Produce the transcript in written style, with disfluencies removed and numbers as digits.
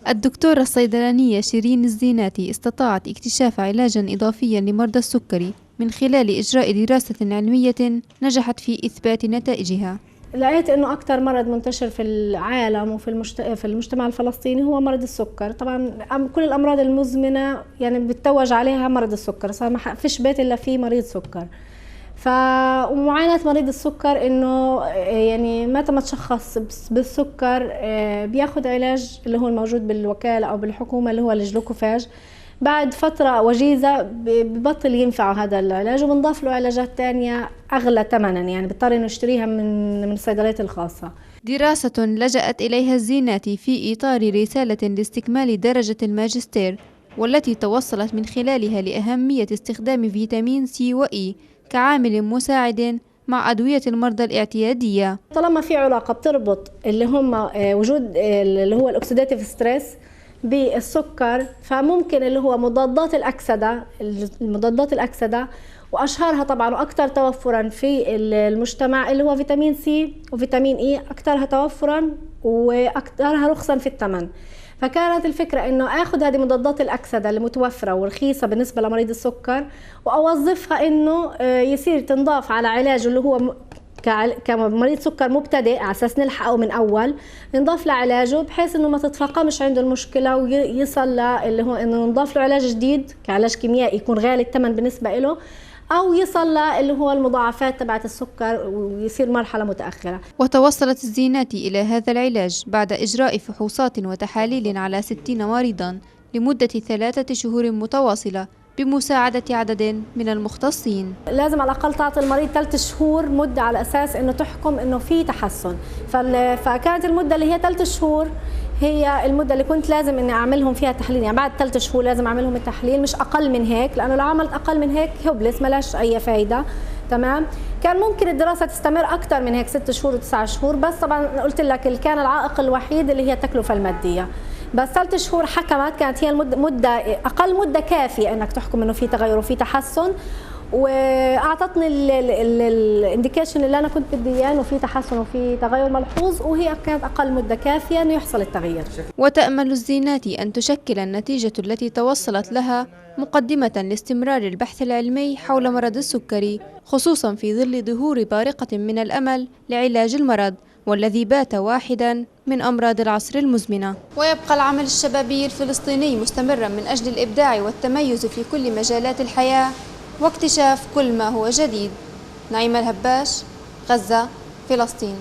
الدكتورة الصيدلانية شيرين الزيناتي استطاعت اكتشاف علاجا إضافيا لمرضى السكري من خلال إجراء دراسة علمية نجحت في إثبات نتائجها. لقيت انه اكثر مرض منتشر في العالم وفي في المجتمع الفلسطيني هو مرض السكر. طبعا كل الامراض المزمنه يعني بتتوج عليها مرض السكر، صار ما فيش بيت الا فيه مريض سكر. ومعاناه مريض السكر انه يعني متى ما تشخص بالسكر بياخذ علاج اللي هو الموجود بالوكاله او بالحكومه اللي هو الجلوكوفاج. بعد فترة وجيزة ببطل ينفع هذا العلاج وبنضاف له علاجات تانية أغلى ثمنا، يعني بيضطر إنه يشتريها من الصيدليات الخاصة. دراسة لجأت إليها الزيناتي في إطار رسالة لاستكمال درجة الماجستير، والتي توصلت من خلالها لأهمية استخدام فيتامين سي وإي كعامل مساعد مع أدوية المرضى الاعتيادية. طالما في علاقة بتربط اللي هم وجود اللي هو الأكسيداتيف ستريس بالسكر، فممكن اللي هو مضادات الأكسدة وأشهرها طبعا وأكثر توفرا في المجتمع اللي هو فيتامين سي وفيتامين إي، أكثرها توفرا وأكثرها رخصا في الثمن. فكانت الفكرة إنه آخذ هذه مضادات الأكسدة المتوفرة ورخيصة بالنسبة لمريض السكر وأوظفها إنه يصير تنضاف على علاجه اللي هو كمريض سكر مبتدئ على اساس نلحقه من اول، نضاف له علاجه بحيث انه ما تتفاقمش عنده المشكله ويصل اللي هو انه نضاف له علاج جديد كعلاج كيميائي يكون غالي الثمن بالنسبه له، او يصل اللي هو المضاعفات تبعت السكر ويصير مرحله متاخره. وتوصلت الزيناتي الى هذا العلاج بعد اجراء فحوصات وتحاليل على 60 مريضا لمده 3 شهور متواصله بمساعدة عدد من المختصين. لازم على الأقل تعطي المريض 3 شهور مدة على أساس إنه تحكم إنه في تحسن. فكانت المدة اللي هي 3 شهور هي المدة اللي كنت لازم إني أعملهم فيها تحليل، يعني بعد 3 شهور لازم أعملهم التحليل مش أقل من هيك، لأنه لو عملت أقل من هيك هبلس ملاش أي فايدة. تمام. كان ممكن الدراسة تستمر أكثر من هيك 6 شهور و9 شهور، بس طبعا قلت لك كان العائق الوحيد اللي هي التكلفة المادية. بس 3 شهور حكمت، كانت هي المدة أقل مدة كافية إنك تحكم إنه في تغير وفي تحسن، وأعطتني الانديكيشن اللي أنا كنت بدي إياه إنه في تحسن وفي تغير ملحوظ، وهي كانت أقل مدة كافية إنه يحصل التغيير. وتأمل الزيناتي أن تشكل النتيجة التي توصلت لها مقدمة لاستمرار البحث العلمي حول مرض السكري، خصوصا في ظل ظهور بارقة من الأمل لعلاج المرض والذي بات واحدا من أمراض العصر المزمنة. ويبقى العمل الشبابي الفلسطيني مستمرا من أجل الإبداع والتميز في كل مجالات الحياة واكتشاف كل ما هو جديد. نعيمة الهباش، غزة، فلسطين.